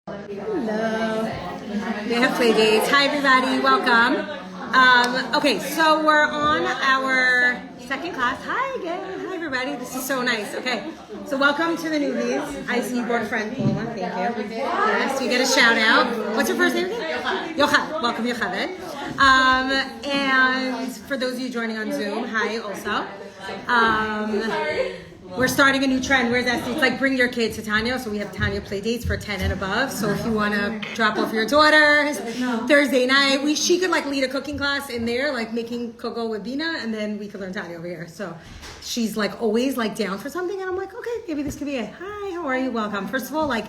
Hello. We have Faigy. Hi, everybody. Welcome. Okay, so we're on our second class. Hi again. Hi, everybody. This is so nice. Okay, so welcome to the newbies. I see you brought a friend, Paula. Thank you. Yes, you get a shout out. What's your first name again? Yochai. Welcome, Yochai. And for those of you joining on Zoom, hi also. We're starting a new trend. Where's that? It's like bring your kids to Tanya. So we have Tanya play dates for 10 and above. So if you want to drop off your daughters Thursday night, she could like lead a cooking class in there, like making cocoa with Bina, and then we could learn Tanya over here. So she's like always like down for something, and I'm like, okay, maybe this could be it. Hi, how are you? Welcome. First of all, like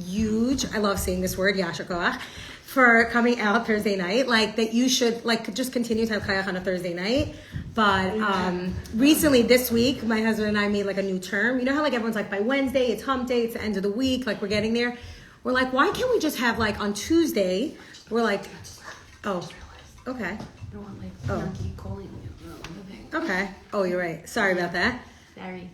huge. I love saying this word, Yasher Koach, for coming out Thursday night. Like that you should like just continue to have Kayach on a Thursday night. But recently this week, my husband and I made like a new term. You know how like everyone's like by Wednesday, it's hump day, it's the end of the week, like we're getting there. We're like, why can't we just have like on Tuesday, we're like, oh, okay. I don't want like Yankee calling me. Okay. Oh, you're right. Sorry about that. Sorry.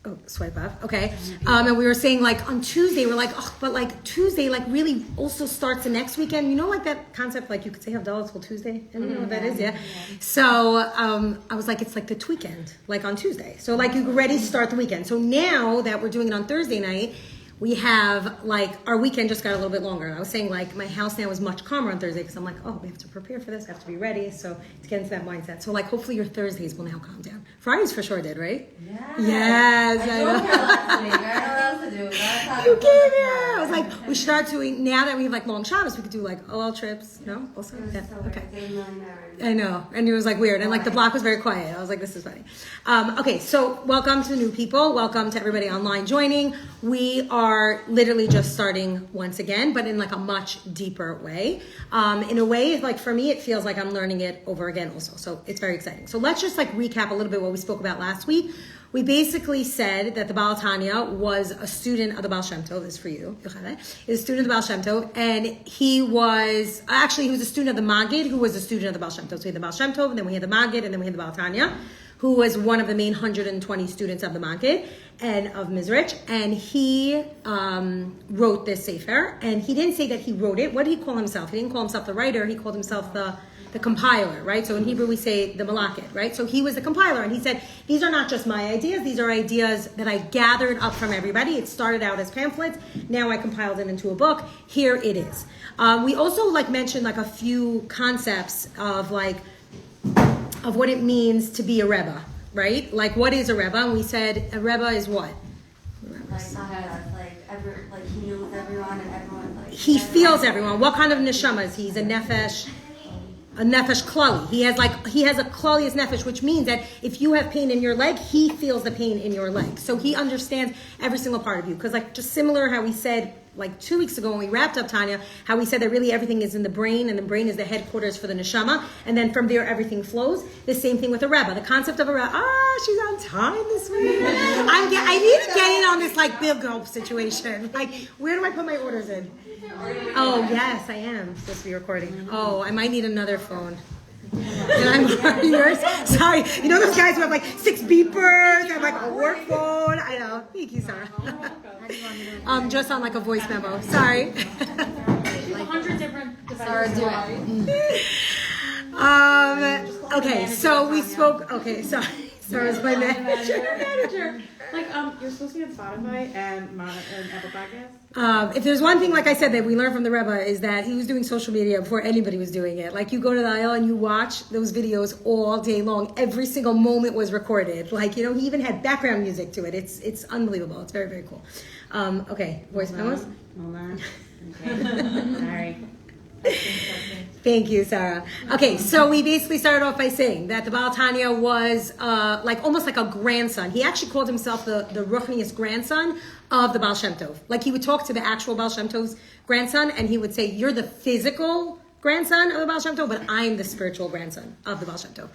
Oh, swipe up. Okay. And we were saying like on Tuesday, we're like, oh, but like Tuesday like really also starts the next weekend. You know, like that concept, like you could say have dollars till Tuesday. I don't know what that is. Yeah. So I was like, it's like the tweekend, like on Tuesday. So like you already start the weekend. So now that we're doing it on Thursday night, we have like our weekend just got a little bit longer. I was saying like my house now is much calmer on Thursday because I'm like, oh, we have to prepare for this, I have to be ready. So to get into that mindset. So like hopefully your Thursdays will now calm down. Fridays for sure did, right? Yes. I know. Last week. I don't know what else to do. You came here. I was like, we should start doing, now that we have like long Shabbos, we could do like OL trips. No? Also? Yeah. Okay. I know. And it was like weird. And like the block was very quiet. I was like, this is funny. Okay, so welcome to the new people. Welcome to everybody online joining. We are literally just starting once again, but in like a much deeper way. In a way, like for me, it feels like I'm learning it over again also. So it's very exciting. So let's just like recap a little bit what we spoke about last week. We basically said that the Baal Tanya was a student of the Baal Shem Tov. This is for you. Is a student of the Baal Shem Tov. And he was a student of the Maggid, who was a student of the Baal Shem Tov. So we had the Baal Shem Tov, and then we had the Maggid, and then we had the Baal Tanya, who was one of the main 120 students of the Maggid and of Mizrich. And he wrote this Sefer. And he didn't say that he wrote it. What did he call himself? He didn't call himself the writer. He called himself the compiler, right? So in Hebrew we say the malakit, right? So he was the compiler, and he said, these are not just my ideas, these are ideas that I gathered up from everybody. It started out as pamphlets, now I compiled it into a book. Here it is. We also like mentioned like a few concepts of what it means to be a Rebbe, right? Like what is a Rebbe? And we said a Rebbe is what? He knows everyone and everyone he feels everyone. What kind of neshama is he? He's a nefesh klali. He has a klali's nefesh, which means that if you have pain in your leg, he feels the pain in your leg. So he understands every single part of you. Because like just similar how we said like 2 weeks ago when we wrapped up Tanya, how we said that really everything is in the brain, and the brain is the headquarters for the neshama, and then from there everything flows. The same thing with a Rebbe. The concept of a Rebbe. She's on time this week. I need to get in on this like big gulp situation. Like, where do I put my orders in? Oh yes, I am supposed to be recording. Oh, I might need another phone. Did I borrow yours? Sorry. You know those guys who have like 6 beepers and like a work phone? I know. Thank you, Sarah. Just on like a voice memo. Sorry. Like 100 different devices. Sarah, do it. Okay, so we spoke. Okay, sorry. Sarah's my manager. Like, you're supposed to be on Spotify and Apple Podcasts? If there's one thing, like I said, that we learned from the Rebbe is that he was doing social media before anybody was doing it. Like you go to the aisle and you watch those videos all day long. Every single moment was recorded. Like, he even had background music to it. It's unbelievable. It's very, very cool. Okay, voice memos? Hold on. Okay. Sorry. Thank you, Sarah. Okay, so we basically started off by saying that the Baal Tanya was like almost like a grandson. He actually called himself the Ruchnius grandson of the Baal Shem Tov. Like he would talk to the actual Baal Shem Tov's grandson, and he would say, you're the physical grandson of the Baal Shem Tov, but I'm the spiritual grandson of the Baal Shem Tov,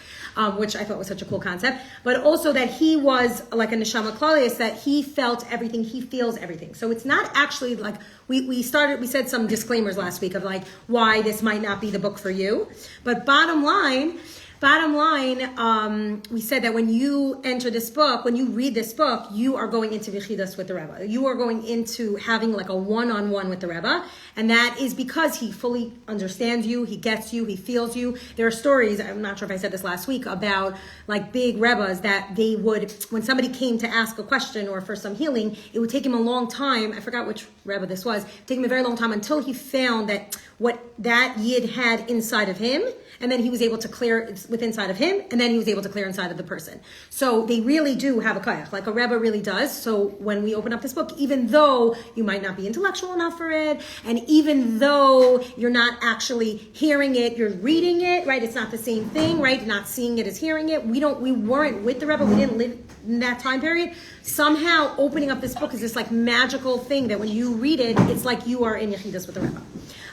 which I thought was such a cool concept. But also that he was like a neshama klalius, that he felt everything, he feels everything. So it's not actually like, we said some disclaimers last week of like why this might not be the book for you. But bottom line, bottom line, we said that when you enter this book, when you read this book, you are going into Vichidas with the Rebbe. You are going into having like a one-on-one with the Rebbe. And that is because he fully understands you, he gets you, he feels you. There are stories, I'm not sure if I said this last week, about like big Rebbes that they would, when somebody came to ask a question or for some healing, it would take him a long time. I forgot which Rebbe this was. It would take him a very long time until he found that what that Yid had inside of him, and then he was able to clear it with inside of him, and then he was able to clear inside of the person. So they really do have a koyach, like a Rebbe really does. So when we open up this book, even though you might not be intellectual enough for it, and even though you're not actually hearing it, you're reading it, right? It's not the same thing, right? You're not seeing it as hearing it. We weren't with the Rebbe, we didn't live in that time period. Somehow opening up this book is this like magical thing that when you read it, it's like you are in Yechidus with the Rebbe.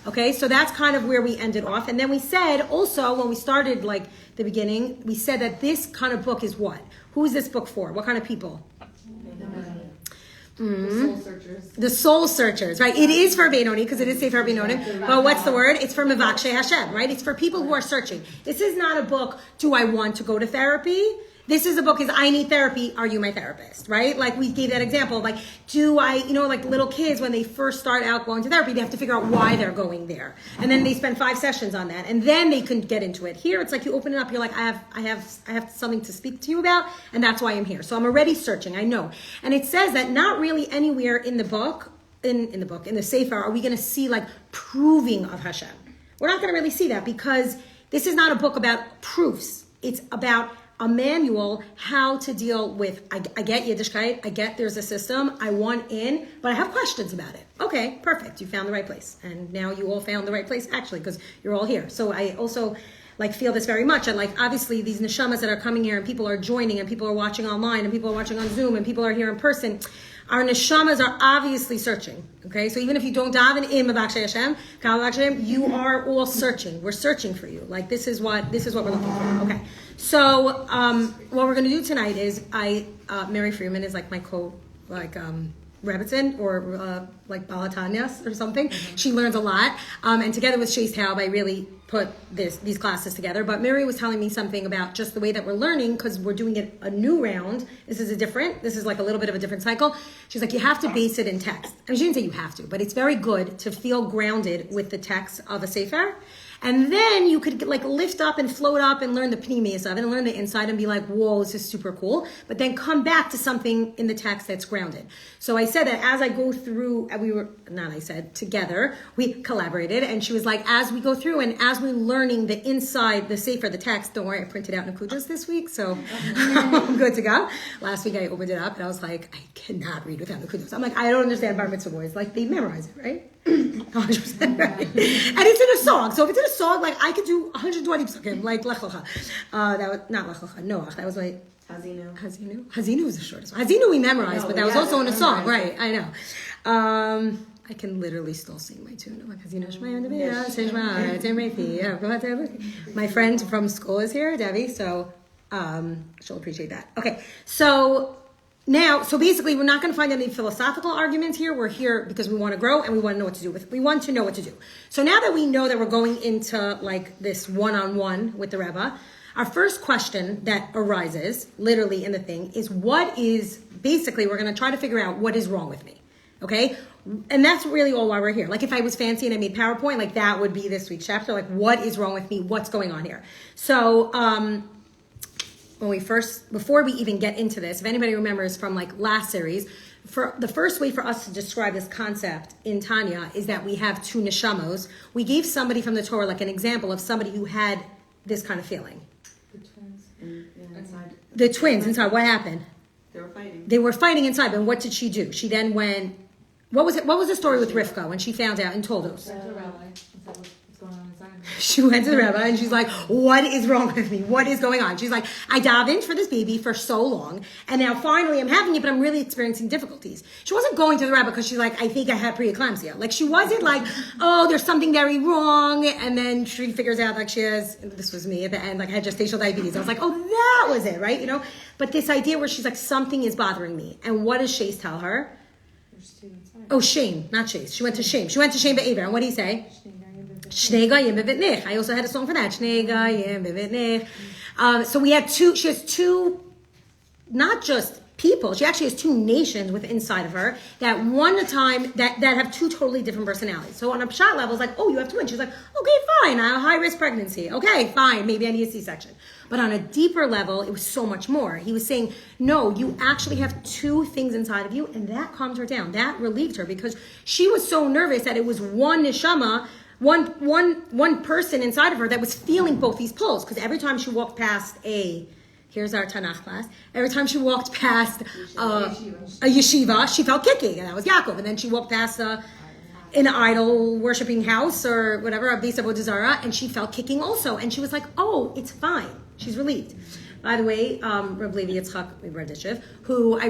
Okay, so that's kind of where we ended off. And then we said also, when we started like the beginning, we said that this kind of book is what? Who is this book for? What kind of people? The soul searchers. The soul searchers, right? It is for Benoni, because it is Sefer Benoni. But what's the word? It's for Mevakshe Hashem, right? It's for people who are searching. This is not a book, do I want to go to therapy? This is a book, is I need therapy, are you my therapist, right? Like we gave that example of like, do I, like little kids, when they first start out going to therapy, they have to figure out why they're going there. And then they spend 5 sessions on that. And then they can get into it. Here, it's like you open it up, you're like, I have something to speak to you about, and that's why I'm here. So I'm already searching, I know. And it says that not really anywhere in the book, in the Sefer, are we going to see like proving of Hashem. We're not going to really see that because this is not a book about proofs. It's about a manual how to deal with, I get Yiddishkeit, I get there's a system, I want in, but I have questions about it. Okay, perfect, you found the right place. And now you all found the right place, actually, because you're all here. So I also feel this very much. And obviously these neshamas that are coming here and people are joining and people are watching online and people are watching on Zoom and people are here in person, our neshamas are obviously searching. Okay, so even if you don't daven in Mevakshe Hashem, Kal Hashem, you are all searching. We're searching for you. This is what we're looking for. Okay, so what we're going to do tonight is Mary Freeman is like my Rebbitzin or like Balatanyas or something. Mm-hmm. She learns a lot. And together with Shay's Taub, I really put these classes together. But Mary was telling me something about just the way that we're learning because we're doing it a new round. This is like a little bit of a different cycle. She's like, you have to base it in text. I mean, she didn't say you have to, but it's very good to feel grounded with the text of a Sefer. And then you could lift up and float up and learn the pneumius of it and learn the inside and be like, whoa, this is super cool. But then come back to something in the text that's grounded. So I said that as I go through, together, we collaborated. And she was like, as we go through and as we're learning the inside, the Sefer, the text, don't worry, I printed out Nakudas this week, so I'm good to go. Last week I opened it up and I was like, I cannot read without Nakudas. I'm like, I don't understand Bar Mitzvah boys. They memorize it, right? 100% right. And it's in a song. So if it's in a song, I could do 120 psukim, like Lech Lecha. That was not Lech Lecha, Noach. That was my Hazinu was the shortest one. Hazinu we memorized, but that was also in a song, right? I know. I can literally still sing my tune. My friend from school is here, Debbie, so she'll appreciate that. Okay, so basically, we're not going to find any philosophical arguments here. We're here because we want to grow and we want to know what to do we want to know what to do. So now that we know that we're going into this one-on-one with the Rebbe, our first question that arises, literally in the thing, is we're going to try to figure out what is wrong with me. Okay? And that's really all why we're here. If I was fancy and I made PowerPoint, that would be this week's chapter. What is wrong with me? What's going on here? So, before we even get into this, if anybody remembers from last series, for the first way for us to describe this concept in Tanya is that we have 2 neshamos. We gave somebody from the Torah an example of somebody who had this kind of feeling. The twins inside. The twins inside. What happened? They were fighting. They were fighting inside, but what did she do? She then went. What was it? What was the story with Rivka when she found out and told us? She went to the Rebbe and she's like, what is wrong with me? What is going on? She's like, I davened for this baby for so long and now finally I'm having it, but I'm really experiencing difficulties. She wasn't going to the Rebbe because she's like, I think I had preeclampsia. She wasn't like, oh, there's something very wrong. And then she figures out she has, this was me at the end, I had gestational diabetes. I was like, oh, that was it, right? But this idea where she's like, something is bothering me. And what does Shays tell her? There's 2 inside. Oh, Shame, not Shays. She went to Shame. She went to Shame Be'aver. And what did he say? Shnei Gayim Bevitnich. I also had a song for that. Shnei Gayim Bevitnich. So we had two. She has two, not just people. She actually has two nations within inside of her that one time that have two totally different personalities. So on a pshat level, it's like, oh, you have twins. She's like, okay, fine. I have a high risk pregnancy. Okay, fine. Maybe I need a C-section. But on a deeper level, it was so much more. He was saying, no, you actually have two things inside of you, and that calmed her down. That relieved her because she was so nervous that it was one neshama, one person inside of her that was feeling both these pulls. Because every time she walked past here's our Tanakh class. Every time she walked past a yeshiva, she felt kicking, and that was Yaakov. And then she walked past an idol worshipping house or whatever, a Beis Avodah Zarah, and she felt kicking also. And she was like, oh, it's fine. She's relieved. By the way, Reb Levi Yitzchak Berditchev, who I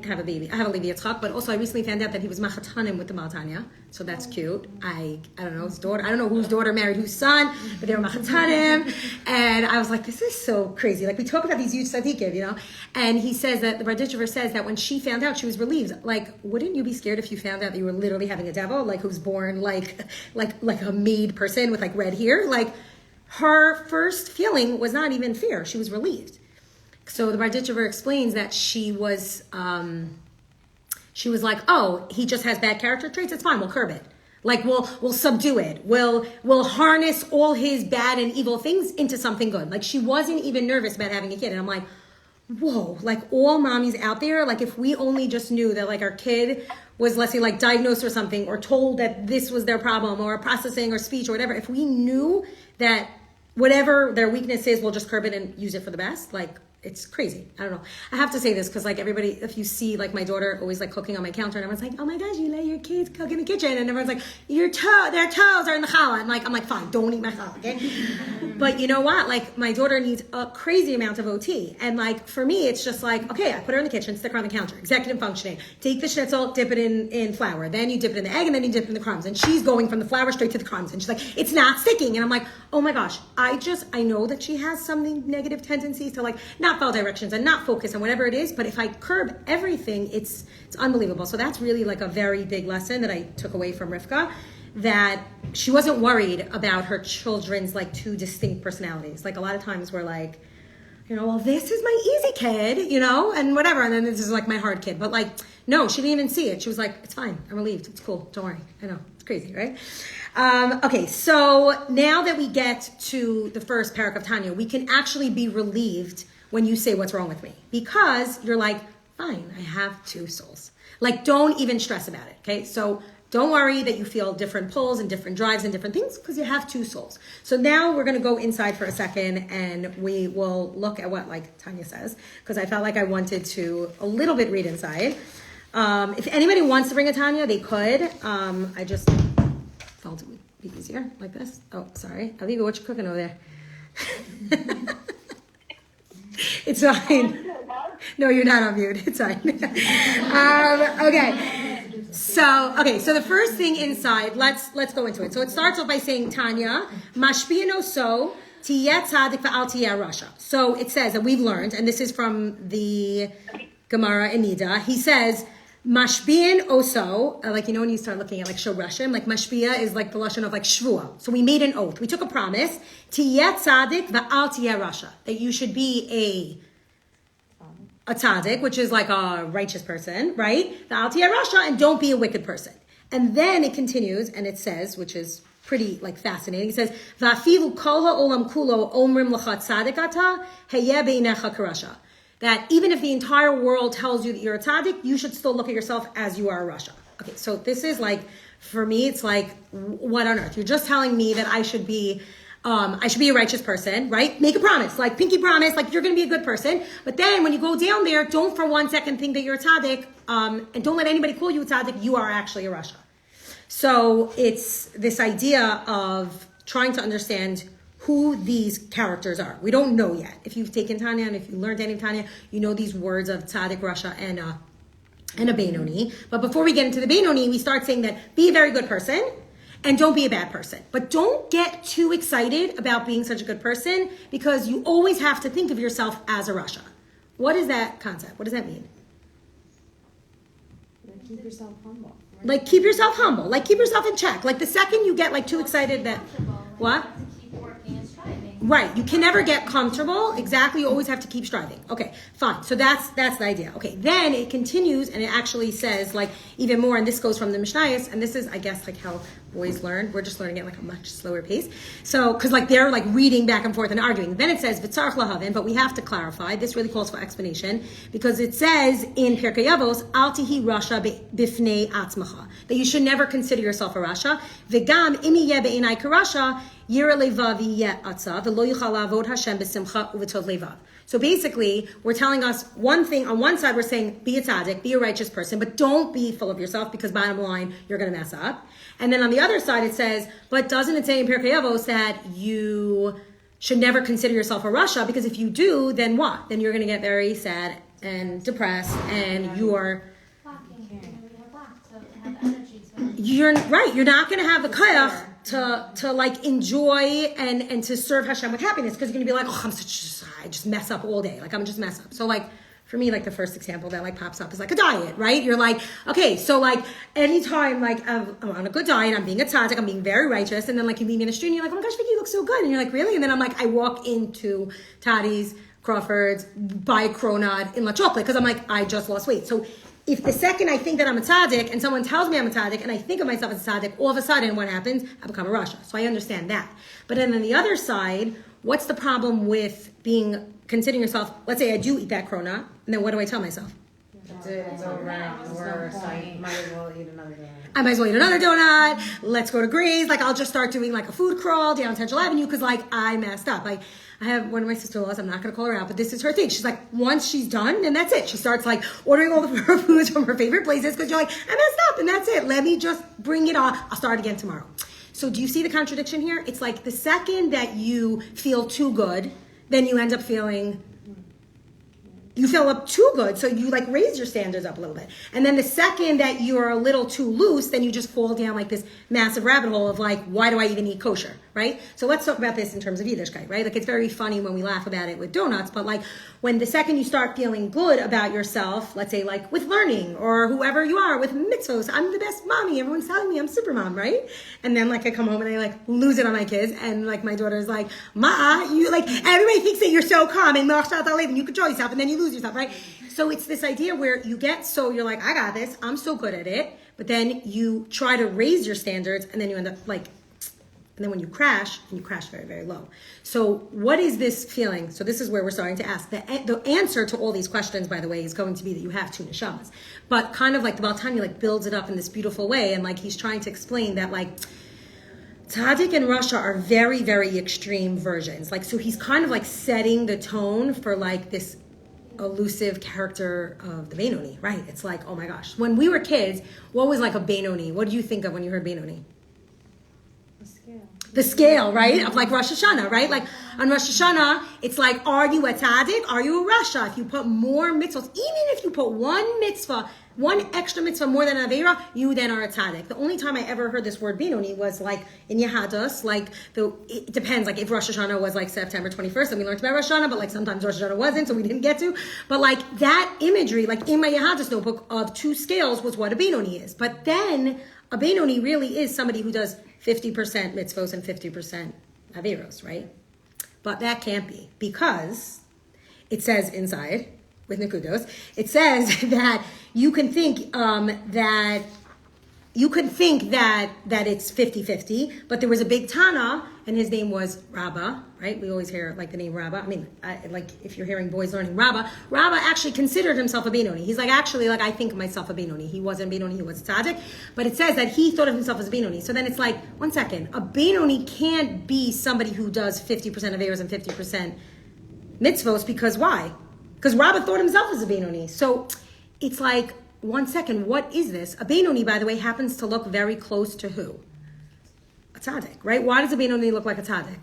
have a baby. I have a Levi Yitzchak, but also I recently found out that he was machatanim with the Tanya. So that's cute. I don't know his daughter. I don't know whose daughter married whose son, but they were machatanim. And I was like, this is so crazy. Like we talk about these huge tzaddikim, you know? And he says that, the Berditchever says that when she found out, she was relieved. Like, wouldn't you be scared if you found out that you were literally having a devil, like who's born like a maid person with like red hair? Like, her first feeling was not even fear. She was relieved. So the Berditchever explains that she was like, oh, he just has bad character traits. It's fine. We'll curb it. Like we'll subdue it. We'll harness all his bad and evil things into something good. Like she wasn't even nervous about having a kid. And I'm like, whoa, like all mommies out there, like if we only just knew that like our kid was, let's say, like diagnosed or something, or told that this was their problem, or processing or speech or whatever, if we knew that whatever their weakness is, we'll just curb it and use it for the best, like it's crazy. I don't know. I have to say this because like everybody, if you see like my daughter always like cooking on my counter, and everyone's like, oh my gosh, you let your kids cook in the kitchen, and everyone's like, their toes are in the challah. I'm like, fine, don't eat my challah, okay? But you know what? Like my daughter needs a crazy amount of OT, and like for me, it's just like, okay, I put her in the kitchen, stick her on the counter, executive functioning. Take the schnitzel, dip it in flour, then you dip it in the egg, and then you dip it in the crumbs, and she's going from the flour straight to the crumbs, and she's like, it's not sticking, and I'm like, oh my gosh, I know that she has some negative tendencies to like not follow directions and not focus on whatever it is, but if I curb everything, it's unbelievable. So that's really like a very big lesson that I took away from Rivka, that she wasn't worried about her children's like two distinct personalities. Like a lot of times we're like, you know, well, this is my easy kid, you know, and whatever, and then this is like my hard kid. But like, no, she didn't even see it. She was like, it's fine, I'm relieved, it's cool, don't worry. I know, it's crazy, right? Okay, so now that we get to the first parak of Tanya, we can actually be relieved when you say what's wrong with me, because you're like, fine, I have two souls. Like, don't even stress about it, okay? So don't worry that you feel different pulls and different drives and different things, because you have two souls. So now we're going to go inside for a second, and we will look at what like Tanya says, because I felt like I wanted to a little bit read inside. If anybody wants to bring a Tanya, they could. I just felt it would be easier like this. Oh, sorry. Aviva, what you cooking over there? It's fine. No, you're not on mute. It's fine. Okay. So the first thing inside, let's go into it. So it starts off by saying Tanya, mashpiyano so tiyet tzadik va'al tiyeh rasha. So it says that we've learned, and this is from the Gemara in Nida. He says, mashpiyan oso, like, you know, when you start looking at like shorashim, like mashpia is like the lashon of like shvua. So we made an oath. We took a promise. Tiyet tzadik va'al tiyeh rasha. That you should be a tzaddik, which is like a righteous person, right? Va'al tiyeh rasha, and don't be a wicked person. And then it continues, and it says, which is pretty like fascinating. It says, va'afilu kol ha'olam kulo omrim l'cha tzadik ata heyeh beinecha karasha. That even if the entire world tells you that you're a tzaddik, you should still look at yourself as you are a rasha. Okay, so this is like, for me, it's like, what on earth? You're just telling me that I should be a righteous person, right? Make a promise, like pinky promise, like you're going to be a good person. But then when you go down there, don't for 1 second think that you're a tzaddik, and don't let anybody call you a tzaddik. You are actually a rasha. So it's this idea of trying to understand who these characters are. We don't know yet. If you've taken Tanya and if you learned any of Tanya, you know these words of tzaddik, rasha, and a Beinoni. But before we get into the Beinoni, we start saying that be a very good person and don't be a bad person. But don't get too excited about being such a good person, because you always have to think of yourself as a rasha. What is that concept? What does that mean? Keep yourself humble. Like keep yourself humble. Like keep yourself in check. Like the second you get like too excited that... What? To keep working and striving. Right. You can never get comfortable. Exactly. You always have to keep striving. Okay, fine. So that's the idea. Okay, then it continues and it actually says like even more, and this goes from the Mishnayos, and this is, I guess, like how boys learn. We're just learning at like a much slower pace. So, because like they're like reading back and forth and arguing. Then it says V'tzarch lahavin, but we have to clarify. This really calls for explanation because it says in Pirkei Avos, Al tihi rasha bifnei atzmacha, that you should never consider yourself a rasha. V'gam imi yeh be'inai karasha. So basically, we're telling us one thing. On one side, we're saying, be a tzaddik, be a righteous person, but don't be full of yourself because bottom line, you're going to mess up. And then on the other side, it says, but doesn't it say in Pirkei Avos that you should never consider yourself a rasha? Because if you do, then what? Then you're going to get very sad and depressed and you're right. You're not going to have the koyach to like enjoy and to serve Hashem with happiness because you're going to be like, oh, I just mess up all day. Like I'm just mess up. So like for me, like the first example that like pops up is like a diet, right? You're like, okay, so like anytime like I'm on a good diet, I'm being a tzaddik, I'm being very righteous, and then like you meet me in the street and you're like, oh my gosh, Vicky, you look so good, and you're like, really? And then I'm like, I walk into Tati's, Crawford's, buy a cronut in La Chocolate because I'm like, I just lost weight. So if the second I think that I'm a tzaddik and someone tells me I'm a tzaddik and I think of myself as a tzaddik, all of a sudden what happens? I become a rasha. So I understand that. But then on the other side, what's the problem with considering yourself, let's say I do eat that cronut, and then what do I tell myself? It's over. Or I might as well eat another donut. I might as well eat another donut. Let's go to Gray's. Like I'll just start doing like a food crawl down Central Avenue because like I messed up. Like I have one of my sister-in-laws, I'm not going to call her out, but this is her thing. She's like, once she's done, and that's it. She starts like ordering all of her foods from her favorite places because you're like, I messed up and that's it. Let me just bring it on. I'll start again tomorrow. So do you see the contradiction here? It's like the second that you feel too good, then you end up feeling you feel up too good, so you like raise your standards up a little bit. And then the second that you're a little too loose, then you just fall down like this massive rabbit hole of like, why do I even eat kosher, right? So let's talk about this in terms of Yiddishkeit, right? Like it's very funny when we laugh about it with donuts, but like when the second you start feeling good about yourself, let's say like with learning or whoever you are, with mitzvos, I'm the best mommy, everyone's telling me I'm super mom, right? And then like I come home and I like lose it on my kids, and like my daughter's like, Ma, you like, everybody thinks that you're so calm and you control yourself, and then you lose yourself, right? So it's this idea where you get so you're like, I got this, I'm so good at it, but then you try to raise your standards and then you end up like, and then when you crash, and you crash very, very low. So what is this feeling? So this is where we're starting to ask. The answer to all these questions, by the way, is going to be that you have two neshamas. But kind of like the Baal Tanya like builds it up in this beautiful way, and like he's trying to explain that like Tzaddik and Rasha are very, very extreme versions. Like, so he's kind of like setting the tone for like this elusive character of the Benoni, right? It's like, oh my gosh. When we were kids, what was like a Benoni? What did you think of when you heard Benoni? The scale, right? Of like Rosh Hashanah, right? Like on Rosh Hashanah, it's like, are you a tzaddik? Are you a rasha? If you put more mitzvahs, even if you put one mitzvah, one extra mitzvah more than Aveira, you then are a tzaddik. The only time I ever heard this word Benoni was like in Yehadus, like it depends, like if Rosh Hashanah was like September 21st, and we learned about Rosh Hashanah, but like sometimes Rosh Hashanah wasn't, so we didn't get to. But like that imagery, like in my Yehadus notebook of two scales was what a Benoni is. But then a Benoni really is somebody who does 50% mitzvos and 50% averos, right? But that can't be, because it says inside, with Nekudos, it says that you can think that it's 50-50, but there was a big Tana, and his name was Rabbah, right? We always hear like the name Rabbah. I mean, like if you're hearing boys learning Rabbah actually considered himself a Benoni. He's like, actually, like I think of myself a Benoni. He wasn't a Benoni, he was a tzaddik, but it says that he thought of himself as a Benoni. So then it's like, one second, a Benoni can't be somebody who does 50% of errors and 50% mitzvos, because why? Because Rabbah thought himself as a Benoni. So it's like, one second, what is this? A Benoni, by the way, happens to look very close to who? A tzaddik, right? Why does a Benoni look like a tzaddik?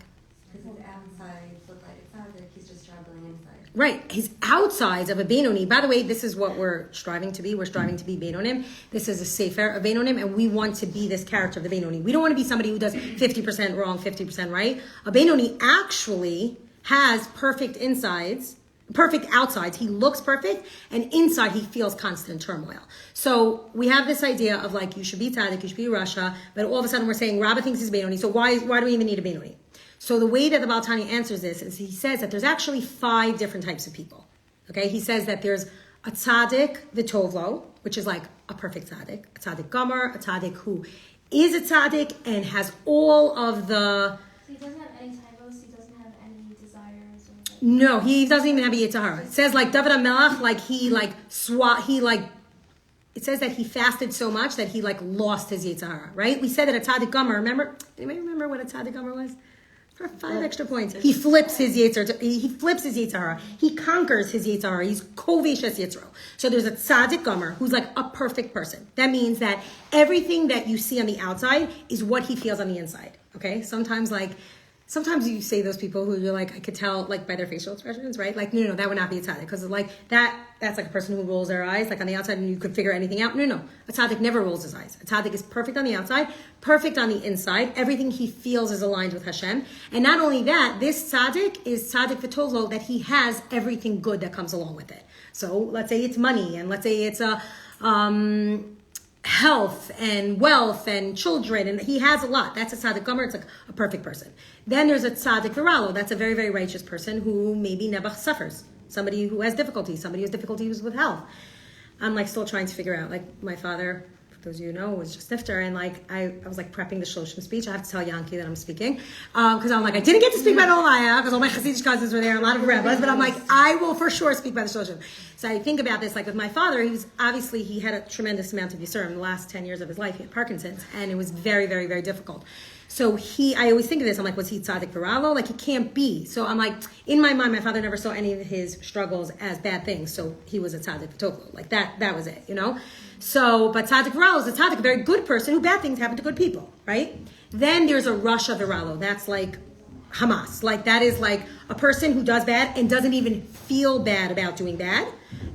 Because his outsides look like a tzaddik, he's just traveling inside. Right, his outsides of a Benoni. By the way, this is what we're striving to be. We're striving to be Benonim. This is a sefer of Benonim, and we want to be this character of the Benoni. We don't want to be somebody who does 50% wrong, 50% right. A Benoni actually has perfect insides, perfect outsides. He looks perfect, and inside he feels constant turmoil. So we have this idea of like, you should be tzaddik, you should be rasha, but all of a sudden we're saying Rabbah thinks he's Benoni, so why do we even need a Benoni? So the way that the Baal Tanya answers this is he says that there's actually 5 different types of people. Okay, he says that there's a tzaddik v'tovlo, which is like a perfect tzaddik, a tzaddik gomer, a tzaddik who is a tzaddik and has all of the... So he doesn't have any typos, he doesn't have any desires or like... No, he doesn't even have a Yetzer Hara. It says like David HaMelech, like it says that he fasted so much that he like lost his Yetzer Hara, right? We said that a tzaddik gomer, remember? Anybody remember what a tzaddik gomer was? For 5 extra points. He flips his Yetzer Hara. He conquers his Yetzer Hara. He's kovesh es Yitzro. So there's a tzaddik gomer who's like a perfect person. That means that everything that you see on the outside is what he feels on the inside. Okay? Sometimes you say those people who you're like, I could tell like by their facial expressions, right? Like, no, that would not be a tzaddik. Because like that's like a person who rolls their eyes like on the outside and you could figure anything out. No. A tzaddik never rolls his eyes. A tzaddik is perfect on the outside, perfect on the inside. Everything he feels is aligned with Hashem. And not only that, this tzaddik is tzaddik v'tovlo, that he has everything good that comes along with it. So let's say it's money, and let's say it's a health and wealth and children, and he has a lot. That's a tzaddik gomer. It's like a perfect person. Then there's a tzaddik viralo. That's a very, very righteous person who maybe nebuch suffers. Somebody who has difficulties. Somebody who has difficulties with health. I'm like still trying to figure out. Like my father, for those of you who know, was just nifter, and like I was like prepping the shloshim speech. I have to tell Yankee that I'm speaking because I'm like I didn't get to speak by the Olaya because all my Hasidic cousins were there, a lot of rabbis, but I'm like I will for sure speak by the shloshim. So I think about this like with my father. He had a tremendous amount of yisurim in the last 10 years of his life. He had Parkinson's, and it was very, very, very difficult. So I always think of this. I'm like, was he tzaddik viralo? Like he can't be. So I'm like, in my mind, my father never saw any of his struggles as bad things. So he was a tzaddik v'tovlo. Like that was it, you know? So, but tzaddik viralo is a tzaddik, a very good person who bad things happen to good people, right? Then there's a rasha viralo. That's like Hamas. Like that is like a person who does bad and doesn't even feel bad about doing bad.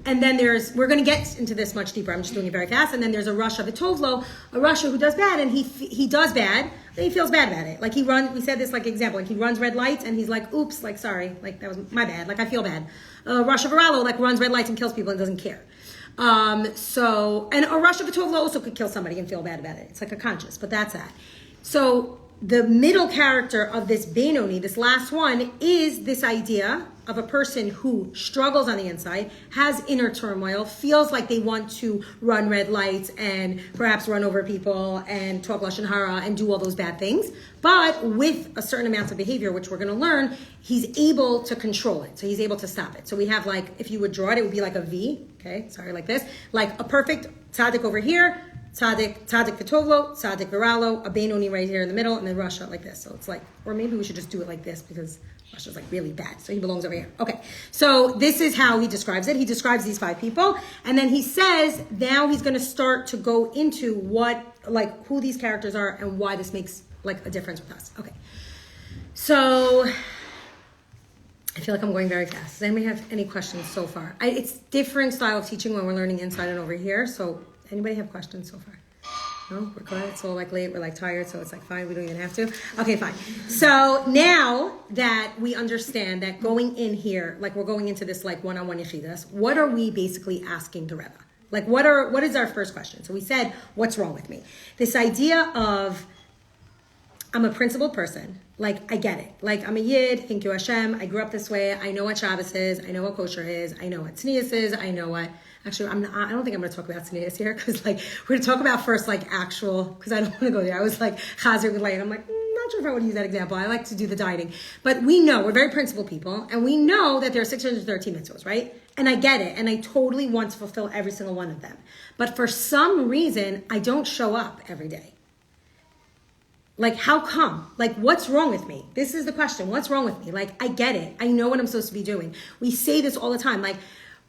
And then we're going to get into this much deeper. I'm just doing it very fast. And then there's a rasha v'tovlo, a rasha who does bad, and he does bad, and he feels bad about it. Like we said this like example, like he runs red lights, and he's like, oops, like sorry, like that was my bad, like I feel bad. Rasha viralo like runs red lights and kills people and doesn't care. And a rasha v'tovlo also could kill somebody and feel bad about it. It's like a conscience, but that's that. So the middle character of this Benoni, this last one, is this idea of a person who struggles on the inside, has inner turmoil, feels like they want to run red lights and perhaps run over people and talk lashon hara and do all those bad things. But with a certain amount of behavior, which we're going to learn, he's able to control it. So he's able to stop it. So we have like, if you would draw it, it would be like a V. Okay, sorry, like this. Like a perfect tzaddik over here, tzaddik v'tovlo, tzaddik viralo, a Benoni right here in the middle, and then rasha like this. So it's like, or maybe we should just do it like this because rasha's like really bad. So he belongs over here. Okay, so this is how he describes it. He describes these 5 people, and then he says now he's going to start to go into who these characters are and why this makes like a difference with us. Okay, so I feel like I'm going very fast. Does anybody have any questions so far? It's different style of teaching when we're learning inside and over here. So anybody have questions so far? No, we're good. It's all like late. We're like tired, so it's like fine. We don't even have to. Okay, fine. So now that we understand that going in here, like we're going into this like one-on-one yechidas, what are we basically asking the Rebbe? Like what is our first question? So we said, what's wrong with me? This idea of I'm a principled person. Like, I get it. Like, I'm a Yid, thank you Hashem, I grew up this way, I know what Shabbos is, I know what kosher is, I know what tznius is, I know what... Actually, I don't think I'm going to talk about tznius here, because, like, we're going to talk about first, like, actual... Because I don't want to go there. I was, like, chazer with light. I'm like, not sure if I want to use that example. I like to do the dieting. But we know, we're very principled people, and we know that there are 613 mitzvahs, right? And I get it, and I totally want to fulfill every single one of them. But for some reason, I don't show up every day. Like, how come? Like, what's wrong with me? This is the question. What's wrong with me? Like, I get it. I know what I'm supposed to be doing. We say this all the time. Like,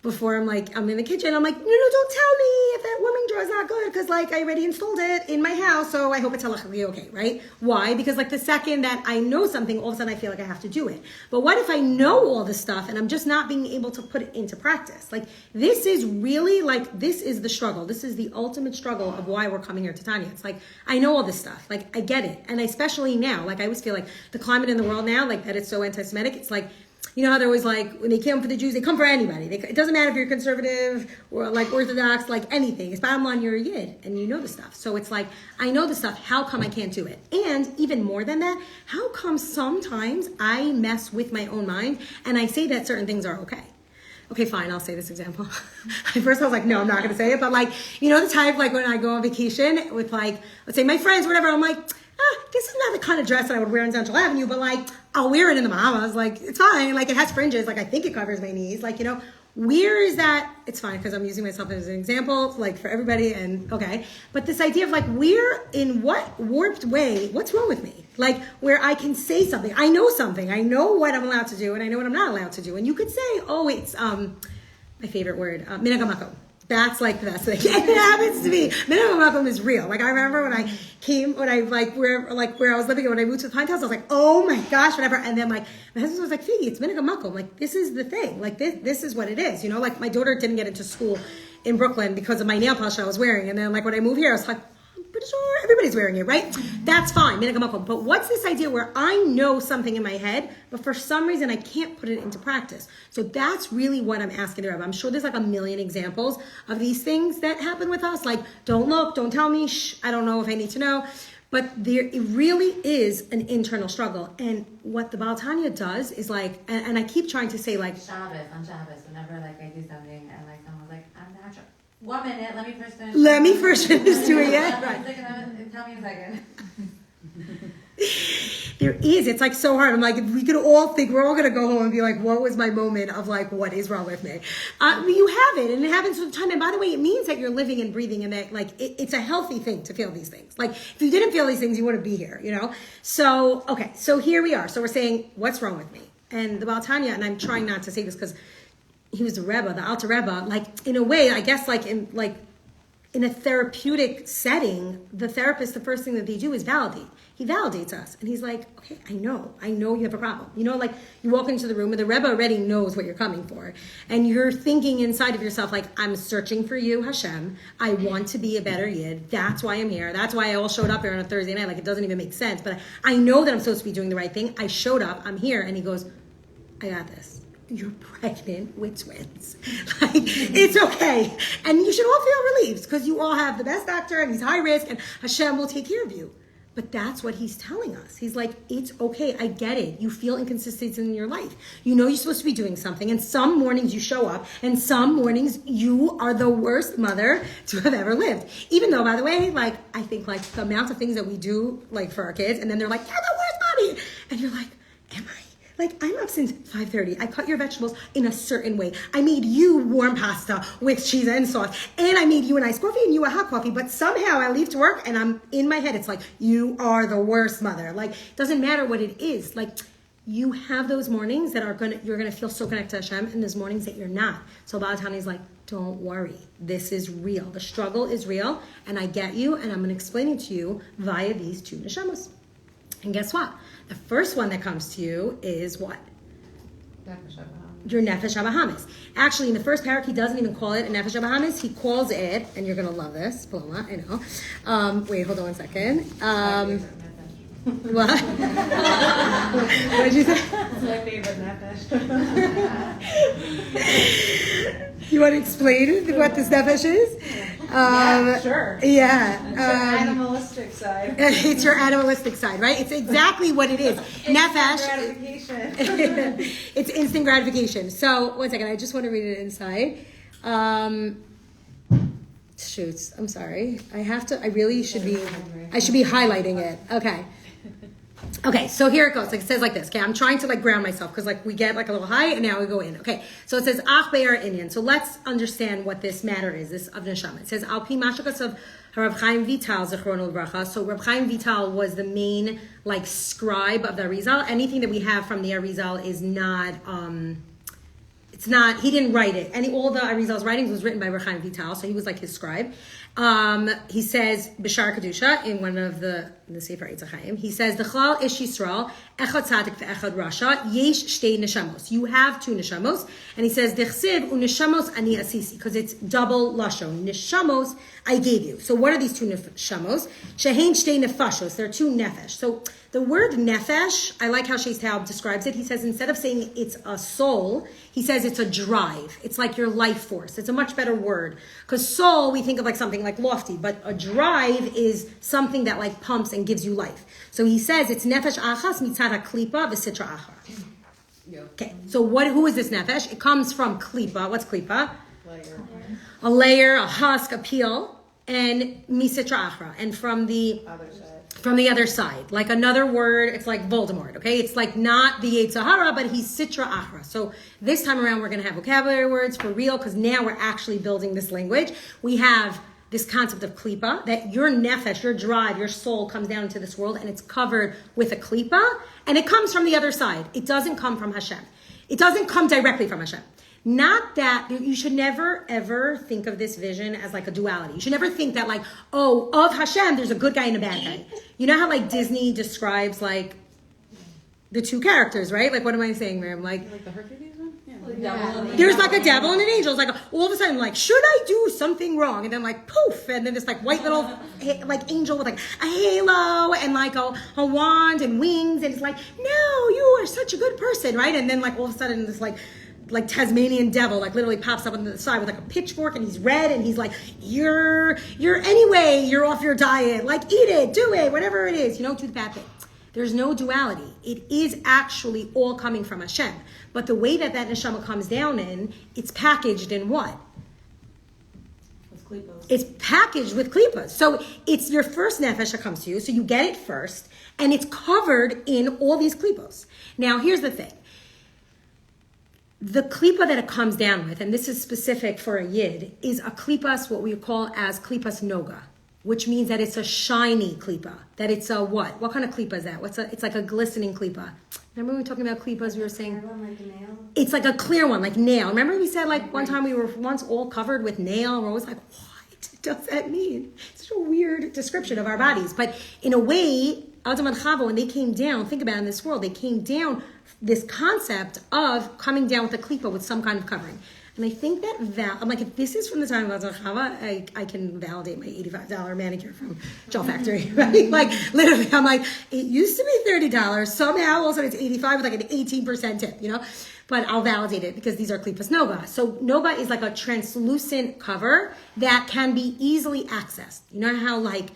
before I'm in the kitchen, I'm like, no, don't tell me if that warming drawer is not good because, like, I already installed it in my house, so I hope it's halachically okay, right? Why? Because, like, the second that I know something, all of a sudden I feel like I have to do it. But what if I know all this stuff and I'm just not being able to put it into practice? Like, this is really, like, this is the struggle. This is the ultimate struggle of why we're coming here to Tanya. It's like, I know all this stuff. Like, I get it. And especially now, like, I always feel like the climate in the world now, like, that it's so anti-Semitic, it's like, you know how they're always like, when they come for the Jews, they come for anybody. It doesn't matter if you're conservative or like Orthodox, like anything. It's bottom line, you're a Yid and you know the stuff. So it's like, I know the stuff. How come I can't do it? And even more than that, how come sometimes I mess with my own mind and I say that certain things are okay? Okay, fine, I'll say this example. At first I was like, no, I'm not going to say it. But like, you know the type, like when I go on vacation with like, let's say my friends, whatever, I'm like, this is not the kind of dress that I would wear on Central Avenue, but like, I'll wear it in the Bahamas. Like, it's fine. Like, it has fringes. Like, I think it covers my knees. Like, you know, where is that? It's fine because I'm using myself as an example, like for everybody. And okay. But this idea of like, where, in what warped way, what's wrong with me? Like, where I can say something. I know something. I know what I'm allowed to do and I know what I'm not allowed to do. And you could say, oh, it's, my favorite word, minagamako. That's like the best thing. It happens to me. Minimum welcome is real. Like I remember when I came, when I like where I was living, and when I moved to the Pine House, I was like, oh my gosh, whatever. And then like my husband was like, Faigy, it's minimum welcome. Like this is the thing. Like this is what it is. You know, like my daughter didn't get into school in Brooklyn because of my nail polish I was wearing. And then like when I moved here, I was like, I'm pretty sure everybody's wearing it, right? That's fine. Minimum welcome. But what's this idea where I know something in my head, but for some reason I can't put it into practice? So that's really what I'm asking the Rebbe. I'm sure there's like a million examples of these things that happen with us. Like, don't look, don't tell me, shh, I don't know if I need to know. But it really is an internal struggle. And what the Baal Tanya does is like, and I keep trying to say like, on Shabbos, whenever like I do something and like someone's like, I'm not sure. 1 minute, let me first finish. Let me first finish doing it. Right. Tell me a second. There is. It's like so hard. I'm like, we could all think we're all going to go home and be like, what was my moment of like, what is wrong with me? You have it and it happens all the time. And by the way, it means that you're living and breathing and that like, it's a healthy thing to feel these things. Like if you didn't feel these things, you wouldn't be here, you know? So, okay. So here we are. So we're saying, what's wrong with me? And the Baal Tanya, and I'm trying not to say this because he was the Rebbe, the Alter Rebbe, like in a way, I guess like in a therapeutic setting, the therapist, the first thing that they do is validate. He validates us. And he's like, okay, I know you have a problem. You know, like you walk into the room and the Rebbe already knows what you're coming for. And you're thinking inside of yourself, like, I'm searching for you, Hashem. I want to be a better Yid. That's why I'm here. That's why I all showed up here on a Thursday night. Like, it doesn't even make sense. But I know that I'm supposed to be doing the right thing. I showed up. I'm here. And he goes, I got this. You're pregnant with twins. Like, it's okay. And you should all feel relieved because you all have the best doctor and he's high risk and Hashem will take care of you. But that's what he's telling us. He's like, it's okay. I get it. You feel inconsistency in your life. You know you're supposed to be doing something. And some mornings you show up. And some mornings you are the worst mother to have ever lived. Even though, by the way, like, I think like the amount of things that we do like for our kids. And then they're like, you're the worst mommy. And you're like, am I? Like, I'm up since 5:30. I cut your vegetables in a certain way. I made you warm pasta with cheese and sauce. And I made you an iced coffee and you a hot coffee. But somehow I leave to work and I'm in my head. It's like, you are the worst mother. Like, it doesn't matter what it is. Like, you have those mornings that you're going to feel so connected to Hashem. And there's mornings that you're not. So Baal Tanya is like, don't worry. This is real. The struggle is real. And I get you. And I'm going to explain it to you via these two neshamos. And guess what? The first one that comes to you is what? Your Nefesh HaBahamis. Actually, in the first parak, he doesn't even call it a Nefesh HaBahamis. He calls it, and you're going to love this, Paloma, I know. Wait, hold on 1 second. What? What did you say? It's my favorite nefesh. You want to explain what this Nefesh is? Yeah, sure. Yeah. It's your animalistic side. It's your animalistic side, right? It's exactly what it is. Nefesh. Gratification. It's instant gratification. So, 1 second. I just want to read it inside. Shoots. I'm sorry. I should be highlighting it. Okay, so here it goes. Like it says like this. Okay, I'm trying to like ground myself because like we get like a little high and now we go in. Okay, so it says Ach Be'er Inyan. So let's understand what this matter is. This of Neshama. It says Al Pi Mashakas of Rav Chaim Vital Zichrono Livracha. So Rav Chaim Vital was the main like scribe of the Arizal. Anything that we have from the Arizal is not. It's not, he didn't write it. All the Arizal's writings was written by Rav Chaim Vital, so he was like his scribe. He says Bishar Kedusha in one of the Sefer Eitz Chaim. He says the Chalal Ish Yisrael Echad Tzadik ve'Echad Rasha Yesh Shtei Neshamos. You have two neshamos, and he says Dechsiv u'Neshamos Ani Asisi because it's double lashon. Neshamos I gave you. So what are these two neshamos? Shehein Shtei Nefashos. They're two nefesh. So the word nefesh, I like how Shei Taub describes it. He says instead of saying it's a soul, he says it's a drive. It's like your life force. It's a much better word. Because soul, we think of like something like lofty, but a drive is something that like pumps and gives you life. So he says it's nefesh achas mitzad klipa v'sitra achar. Okay, so who is this nefesh? It comes from klipa. What's klipa? Layer. A layer, a husk, a peel, and misitra achra. And from the other side, like another word, it's like Voldemort, okay? It's like not the Yetzer Hara, but he's Sitra Achra. So this time around, we're going to have vocabulary words for real, because now we're actually building this language. We have this concept of klipa, that your nefesh, your drive, your soul comes down into this world, and it's covered with a klipa, and it comes from the other side. It doesn't come from Hashem. It doesn't come directly from Hashem. Not that, you should never, ever think of this vision as like a duality. You should never think that like, oh, of Hashem, there's a good guy and a bad guy. You know how like Disney describes like the two characters, right? Like, what am I saying, Miriam? Like the Hercules one? There's like a devil and an angel. It's like all of a sudden, like, should I do something wrong? And then like poof, and then this like white little like angel with like a halo and like a wand and wings, and it's like, no, you are such a good person, right? And then like all of a sudden this like Tasmanian devil like literally pops up on the side with like a pitchfork, and he's red, and he's like, you're off your diet, like eat it, do it, whatever it is, do the bad thing. There's no duality. It is actually all coming from Hashem. But the way that neshama comes down in, it's packaged in what? With klipos. It's packaged with klipas. So it's your first nefesh that comes to you, so you get it first, and it's covered in all these klipos. Now here's the thing. The klipa that it comes down with, and this is specific for a yid, is a klipas, what we call as klipas noga, which means that it's a shiny klipa. That it's a what? What kind of klipa is that? It's like a glistening klipa. Remember we were talking about klipas, we were saying? Like a nail? It's like a clear one, like nail. Remember we said like one time we were once all covered with nail? We're always like, what does that mean? It's such a weird description of our bodies. But in a way, Adam and Chava, when they came down, think about it in this world, they came down this concept of coming down with a klipa with some kind of covering. And I think that, I'm like, if this is from the time of Adam and Chava, I can validate my $85 manicure from Gel Factory, right? Like, literally, I'm like, it used to be $30. Somehow, all of a sudden, it's $85 with like an 18% tip, But I'll validate it because these are klipas nova. So nova is like a translucent cover that can be easily accessed. You know how like,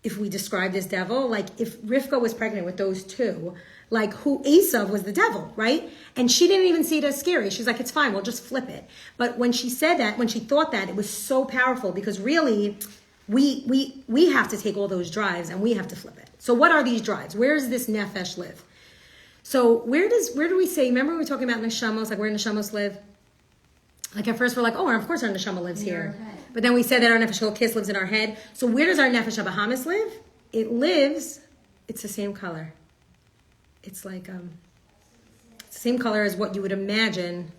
if we describe this devil, like if Rivka was pregnant with those two, like who Esav was the devil, right? And she didn't even see it as scary. She's like, it's fine, we'll just flip it. But when she said that, when she thought that, it was so powerful because really, we have to take all those drives and we have to flip it. So what are these drives? Where does this nefesh live? So where do we say, remember we were talking about neshamos, like where neshamos live? Like at first we're like, oh, of course our neshama lives here. But then we said that our nefesh Elokis lives in our head. So where does our nefesh Bahamas live? It lives, it's the same color. It's like, it's the same color as what you would imagine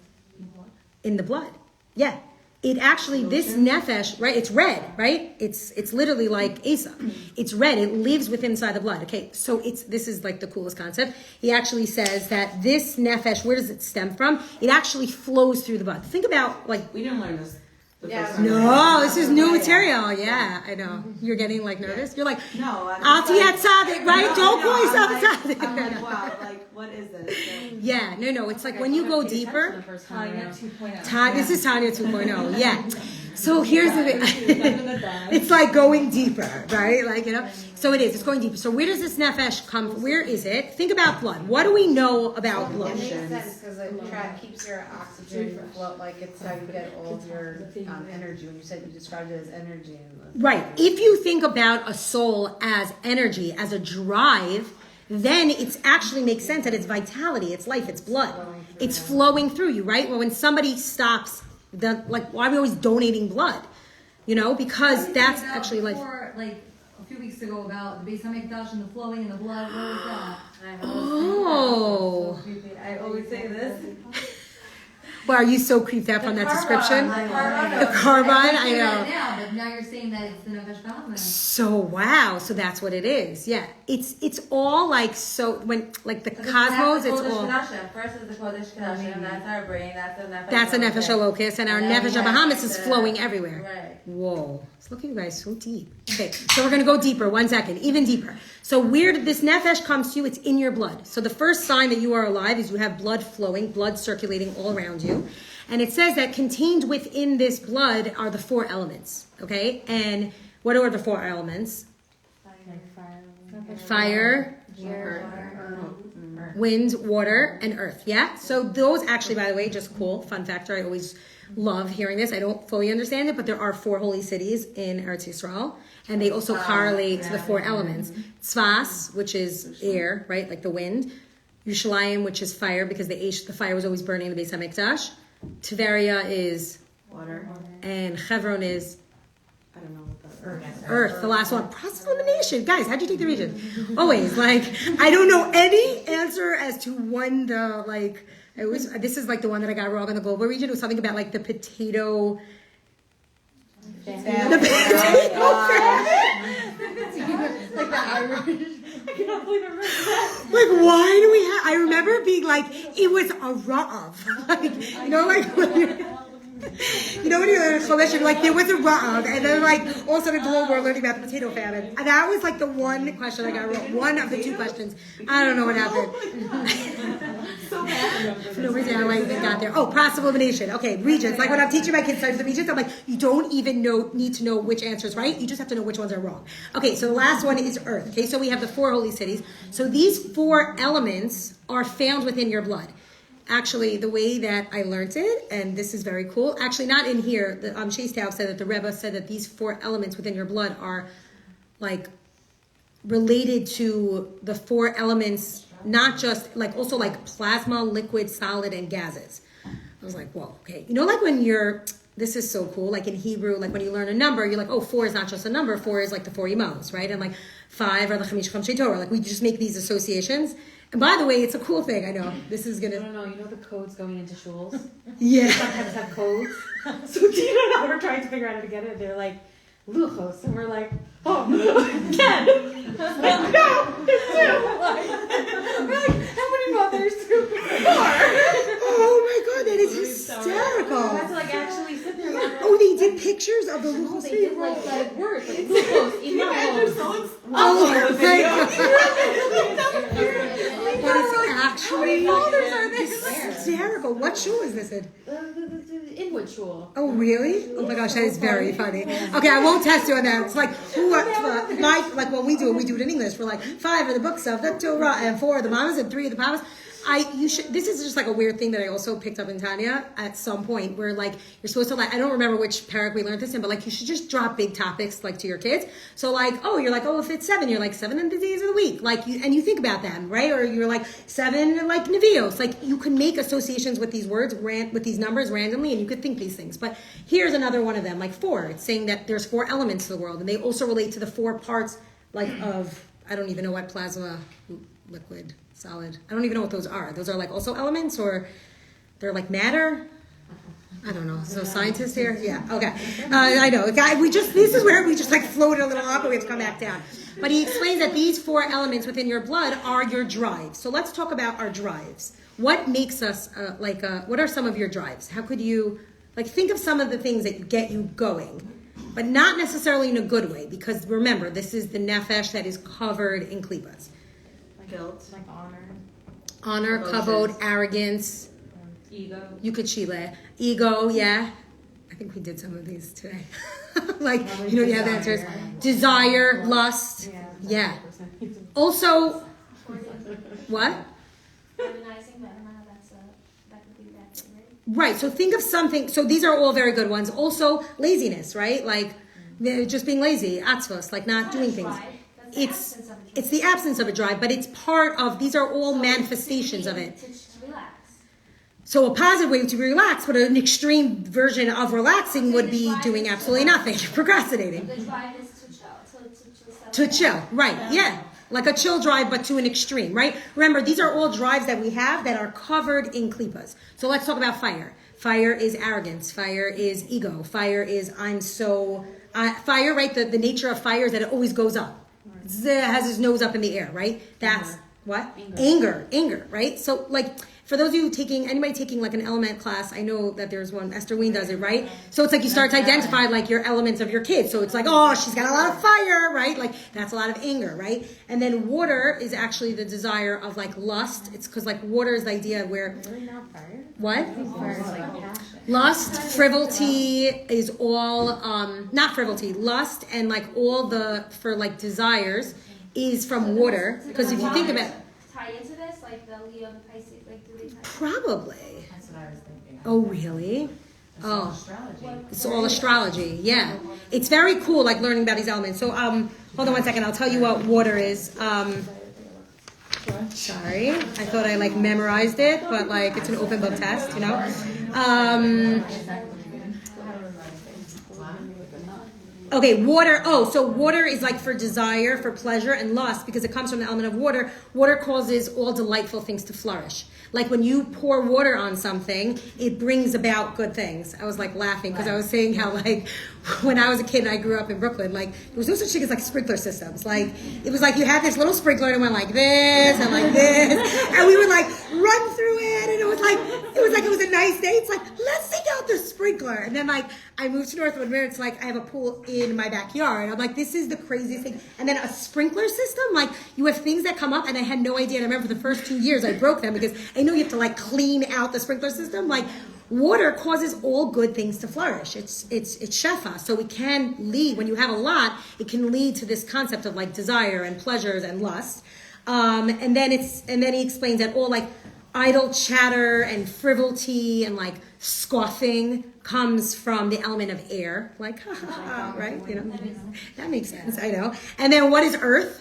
in the blood. Yeah. It actually, this nefesh, right, it's red, right? It's literally like Asa. It's red. It lives within inside the blood. Okay, so this is like the coolest concept. He actually says that this nefesh, where does it stem from? It actually flows through the blood. Think about like... We didn't learn this the Yeah. first time. No, this is new material. Yeah, I know. You're getting like nervous. You're like, No, I'm Alti at Tzaddik, right? No, Don't no, call yourself I'm a like, Tzaddik. I'm like, wow, like, what is this? So, Yeah, no. It's like when you go deeper. Tanya 2.0. This is Tanya 2.0. Yeah. So here's the thing. It's It's like going deeper, right? Like, so it is. It's going deeper. So where does this nefesh come from? Where is it? Think about blood. What do we know about It blood? makes sense because it keeps your oxygen flow, like it's how you get all of your energy. When you said you described it as energy. Right. If you think about a soul as energy, as a drive, then it actually makes sense that it's vitality, it's life, it's blood. It's flowing through you, right? Well, when somebody stops, why are we always donating blood? Because that's actually life. Like a few weeks ago about the Beis Hamikdash and the flowing in the blood. What was that? Oh. I always say this. Well, are you so creeped out from that description? The carbon, I know. Now, but now you're saying that it's the Nefesh B'Hamah. So wow, so that's what it is. Yeah, it's all like so when like the cosmos. It's all First is the Kodesh Kadashim, that's our brain, that's a nefesh locus, and our nefesh Bahamas is flowing everywhere. Right. Whoa, look at you guys so deep. Okay, so we're gonna go deeper. 1 second, even deeper. So where this nefesh comes to you, it's in your blood. So the first sign that you are alive is you have blood flowing, blood circulating all around you. And it says that contained within this blood are the 4 elements, okay? And what are the 4 elements? Fire, wind, water, and earth, yeah? So those actually, by the way, just cool, fun factor, I always love hearing this. I don't fully understand it, but there are 4 holy cities in Eretz Yisrael, and they also correlate to the 4 elements. Tzvas, which is air, right, like the wind. Yerushalayim, which is fire, because the fire was always burning in the Beis HaMikdash. Tveria is Water. and Hebron is I don't know what that is. earth. The last one, process of elimination. Guys, how'd you take the region? Always like I don't know any answer as to when the like. I was. This is like the one that I got wrong in the global region. It was something about like the potato. The potato Like the Irish. I cannot believe I remember that. Like, why do we have? I remember being like, it was a ra'av. Like, you know, like when you're in Chumash, you're like, there was a ra'av, and then like all of a sudden, we're learning about the potato famine. And that was like the one question I got wrong. One of the 2 questions. I don't know what happened. So bad. For no reason, I don't know why you even got there. Oh, process of elimination. Okay, regions. Like when I'm teaching my kids studies of regions, I'm like, you don't even need to know which answer is right. You just have to know which ones are wrong. Okay, so the last one is earth. Okay, so we have the 4 holy cities. So these 4 elements are found within your blood. Actually, the way that I learned it, and this is very cool. Actually, not in here. The Shei Staub said that the Rebbe said that these 4 elements within your blood are like related to the 4 elements, not just like also like plasma, liquid, solid, and gases. I was like, whoa, okay. You know, like when this is so cool. Like in Hebrew, like when you learn a number, you're like, oh, 4 is not just a number. 4 is like the 4 emos, right? And like 5 are the Chamish Chamshei Torah. Like we just make these associations. And by the way, it's a cool thing. I know this is gonna. No, you know the codes going into shuls? Yeah. Sometimes have codes. So Tina and I were trying to figure out how to get it. They're like, Luchos. And we're like, oh, Ken. Well, no, it's 2. We're like, how many mothers? 4. Oh my god, that is hysterical. I had to like actually sit there. And Oh, they did pictures of the they Luchos. did like words, like Luchos, Imachos. Oh my god. That is actually hysterical. What shul is this in? The Inwood shul. Oh, really? Oh my gosh, that is very funny. Okay, I won't test you on that. It's like, like when we do it in English. We're like, 5 are the books of the Torah, and 4 are the mamas, and 3 are the papas. This is just like a weird thing that I also picked up in Tanya at some point where like you're supposed to like, I don't remember which parak we learned this in, but like you should just drop big topics like to your kids. So like, you're like, if it's 7, you're like 7 in the days of the week. Like and you think about them, right? Or you're like 7 like Nevios. Like you can make associations with these words, with these numbers randomly, and you could think these things. But here's another one of them, like 4. It's saying that there's 4 elements to the world, and they also relate to the 4 parts like of, I don't even know what plasma, liquid, solid. I don't even know what those are. Those are like also elements, or they're like matter. I don't know. So scientists here, yeah, okay. I know. This is where we just like floated a little up, and we have to come back down. But he explains that these 4 elements within your blood are your drives. So let's talk about our drives. What makes us what are some of your drives? How could you think of some of the things that get you going, but not necessarily in a good way, because remember, this is the nefesh that is covered in klipas. Guilt. Like Honor, kavod, arrogance, ego. You could chile. Ego, yeah. I think we did some of these today. You have answers. Desire, lust. Yeah. Also, what? Organizing, but I don't know how that could be that, right? Right, so think of something. So these are all very good ones. Also, laziness, right? Like just being lazy, atzvos, like not doing things. It's the absence of a drive, but it's part of, these are all manifestations of it. To relax. So a positive way to relax, but an extreme version of relaxing would be doing absolutely nothing, procrastinating. The drive is to chill, To chill, right, yeah. Like a chill drive, but to an extreme, right? Remember, these are all drives that we have that are covered in klipas. So let's talk about fire. Fire is arrogance. Fire is ego. Fire is fire, right? The nature of fire is that it always goes up. It has his nose up in the air, right? That's what? Anger, right? So like, for those of you anybody taking like an element class, I know that there's one, Esther Ween does it, right? So it's like you start to identify like your elements of your kids. So it's like, oh, she's got a lot of fire, right? Like that's a lot of anger, right? And then water is actually the desire of like lust. It's because like water is the idea where... Really not fire? What? Fire is like passion. Lust, frivolity is all, not frivolity, lust and like all for like desires is from water. Because if you think about... Tie into this, like the Leo and Pisces, like do they tie? Probably. That's what I was thinking. Oh, really? It's all astrology. It's all astrology, yeah. It's very cool, like learning about these elements. So, hold on one second. I'll tell you what water is. Sorry, I thought I like memorized it, but like it's an open book test, you know. Okay, water. Oh, so water is like for desire, for pleasure, and lust because it comes from the element of water. Water causes all delightful things to flourish. Like when you pour water on something, it brings about good things. I was like laughing because I was saying how like when I was a kid and I grew up in Brooklyn, like there was no such thing as like sprinkler systems. Like it was like you had this little sprinkler and it went like this and like this, and we would like run through it, and it was like it was a nice day. It's like let's take out the sprinkler, and then like I moved to Northwood where it's like I have a pool in my backyard. I'm like, this is the craziest thing. And then a sprinkler system, like you have things that come up, and I had no idea. And I remember for the first 2 years I broke them because I know you have to like clean out the sprinkler system. Like water causes all good things to flourish. It's shefa, so it can lead when you have a lot. It can lead to this concept of like desire and pleasures and lust. And then he explains that all like idle chatter and frivolity and like scoffing comes from the element of air, like ha ha ha, right? You know, that makes sense. I know. And then what is earth?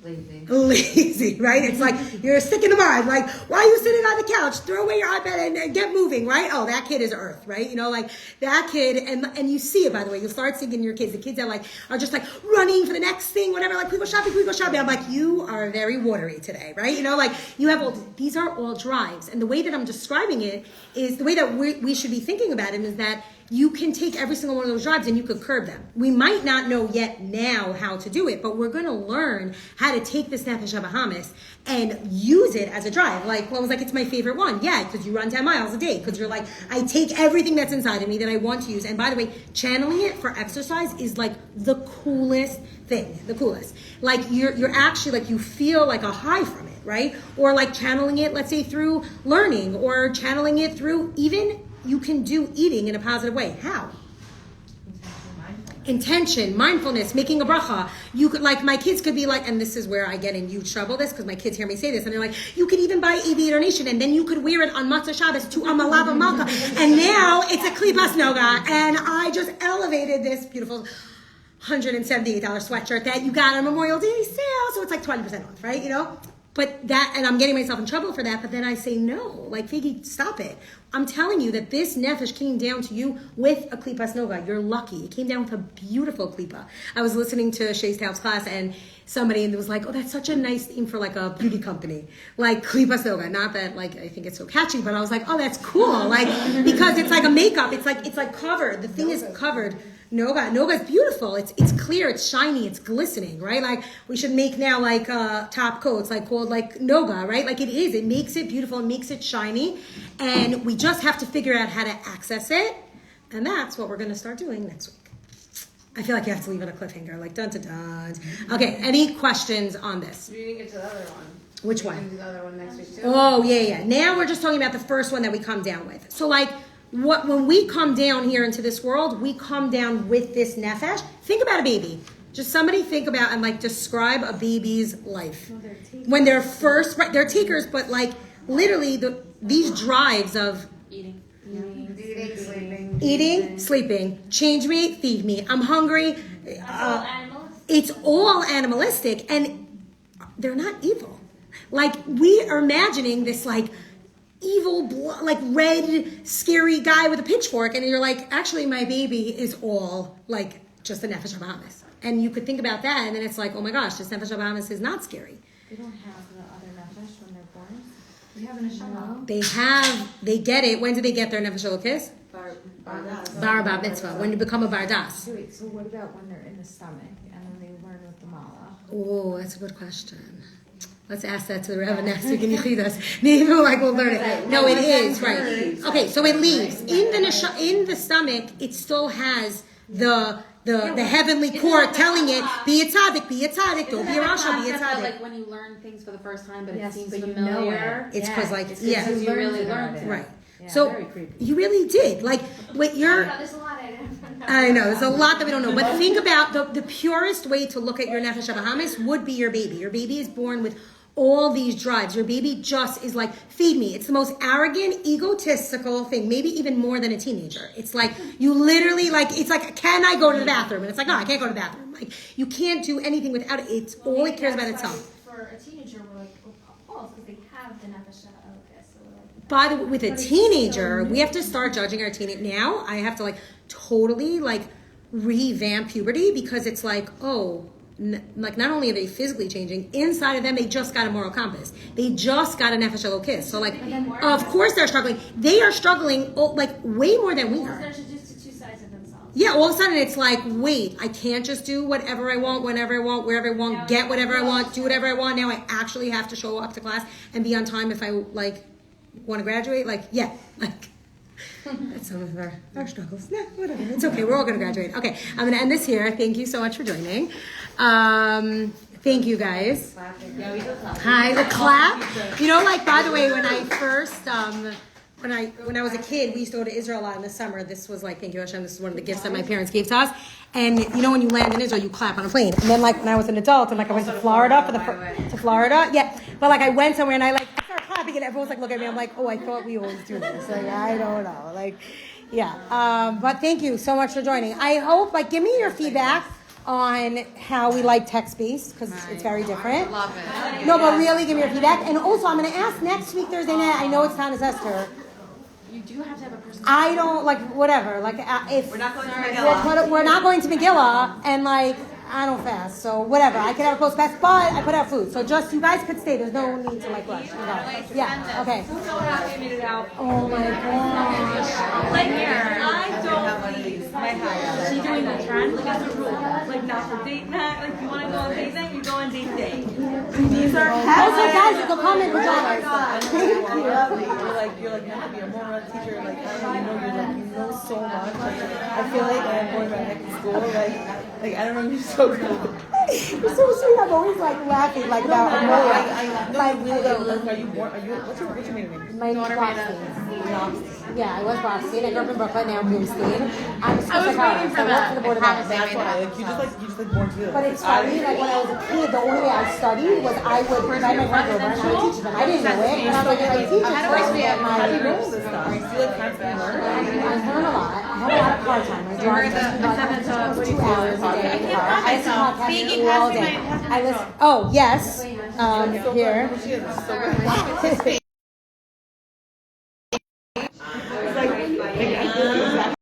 Lazy, right? It's like you're sick in the mind. Like, why are you sitting on the couch? Throw away your iPad and get moving, right? Oh, that kid is earth, right? You know, like that kid, and you see it, by the way. You'll start seeing your kids. The kids that like are just like running for the next thing, whatever. Like, we go shopping. I'm like, you are very watery today, right? You know, like you have all. These are all drives, and the way that I'm describing it is the way that we should be thinking about it is that you can take every single one of those drives and you could curb them. We might not know yet now how to do it, but we're going to learn how to take this Nefesh HaBahamis and use it as a drive. Like, well, I was like, it's my favorite one. Yeah, because you run 10 miles a day. Because you're like, I take everything that's inside of me that I want to use. And by the way, channeling it for exercise is like the coolest thing. The coolest. Like, you're actually like, you feel like a high from it, right? Or like channeling it, let's say, through learning, or channeling it through even... You can do eating in a positive way. How? Intention, mindfulness, making a bracha. You could, like, my kids could be like, and this is where I get in huge trouble this, because my kids hear me say this, and they're like, you could even buy Aviator Nation, and then you could wear it on Matzah Shabbos to Amalava Malka, and now it's a Klipas Noga, and I just elevated this beautiful $178 sweatshirt that you got on Memorial Day sale, so it's like 20% off, right? You know? But that, and I'm getting myself in trouble for that, but then I say no, like, Faigy, stop it. I'm telling you that this nefesh came down to you with a klipas noga. You're lucky. It came down with a beautiful klipa. I was listening to Shea Staub's class, and somebody was like, oh, that's such a nice name for like a beauty company, like klipas noga. Not that like I think it's so catchy, but I was like, oh, that's cool, like, because it's like a makeup. It's like covered. The thing is covered. Noga is beautiful. It's clear, it's shiny, it's glistening, right? Like we should make now like top coats like called like Noga, right? Like it is. It makes it beautiful, it makes it shiny, and we just have to figure out how to access it, and that's what we're going to start doing next week. I feel like you have to leave it a cliffhanger, like dun dun dun. Okay, any questions on this? You didn't get to the other one. Which We one? can do the other one next week too. Oh yeah. Now we're just talking about the first one that we come down with. So like. When we come down here into this world, we come down with this nefesh. Think about a baby. Just somebody think about and like describe a baby's life. When they're first, right, they're takers, but like literally these drives of Eating, sleeping. eating, sleeping, change me, feed me, I'm hungry. All animals. It's all animalistic, and they're not evil. Like we are imagining this like evil, like red, scary guy with a pitchfork, and you're like, actually, my baby is all like just a nefesh habahamis. And you could think about that, and then it's like, oh my gosh, this nefesh habahamis is not scary. They don't have the other nefesh when they're born? We have an Neshama. They get it. When do they get their nefesh elokis? Bardas. Bar bar mitzvah. When you become a bardas. Wait, so what about when they're in the stomach and then they learn with the mala? Oh, that's a good question. Let's ask that to the Rebbe next week in Yechidas. Maybe we'll learn it. No, it is right. Okay, so it leaves in the stomach. It still has the heavenly core telling it, be a tzaddik, don't be a rasha, be a tzaddik. Like when you learn things for the first time, but it seems but you familiar. know It's because Because you really learned it. right. Yeah, So very creepy. you really did. Like what you're. There's a lot I don't know. I know there's a lot that we don't know, but think about the purest way to look at your nefesh habahamis would be your baby. Your baby is born with all these drives. Your baby just is like, feed me. It's the most arrogant, egotistical thing, maybe even more than a teenager. It's like, you literally it's like, can I go to the bathroom? And it's like, no, I can't go to the bathroom. Like, you can't do anything without it. It's all it cares about itself. For a teenager, we're appalled because they have the nefesh elokis. So we're like, By the way, with a teenager, we have to start judging our teenager. Now, I have to totally revamp puberty because it's like, oh, not only are they physically changing, inside of them they just got a moral compass. They just got a nefesh elokis. So of course they're struggling. They are struggling way more than we are. they're just to two sides of themselves. Yeah, all of a sudden it's like, wait, I can't just do whatever I want, whenever I want, wherever I want, get whatever I want, do whatever I want. Now I actually have to show up to class and be on time if I want to graduate. That's some of our struggles. No, whatever. It's okay. We're all going to graduate. Okay, I'm going to end this here. Thank you so much for joining. Thank you guys. Yeah, we do clap. Hi, the clap. By the way, when I first, when I was a kid, we used to go to Israel a lot in the summer. This was thank you Hashem, this is one of the gifts that my parents gave to us. And when you land in Israel, you clap on a plane. And then when I was an adult, and I went to Florida to Florida. Yeah, but I went somewhere and I started clapping and everyone was looking at me. I'm like, oh, I thought we always do this. I don't know. Yeah. But thank you so much for joining. I hope, give me your feedback on how we like text-based, because it's very different. I love it. No, but really give me your feedback. And also, I'm going to ask next week, Thursday night, I know it's Tana's Esther. You do have to have a person. I don't, whatever. If We're not going to Megillah. we're not going to Megillah, and I don't fast, so whatever. I could have a post fast, but I put out food. So just, you guys could stay. There's no need to rush. Yeah, okay. I'm so happy you made it out. Oh my gosh. I don't leave my house. She's doing the trend, that's a rule. Not for date night. You want to go on date night, you go on date day. These are Also, guys, you can come in pajamas. lovely. You're meant to be a moron teacher. I don't know, you know so much. I feel like I'm going back to school. I don't know, you're so good. You're so sweet. I'm always laughing about Are you born? What's your maiden name? my Brockstein. Yeah, I was Brockstein. I grew up in Brooklyn. Now I'm Bloomstein. I'm a school psychologist. I work for the Board of Ed. That's why. You just born to do it. But it's funny, when I was a kid, the only way I studied was I would invite my friends over and I would teach them. I didn't know it. And I was if I teach it, How do you know this stuff? Do you constantly learn? I learn a lot. I had a lot of part-timers. I was 2 hours a day. I listen to podcasts all day. I listen. Oh, yes. Here. She is so good.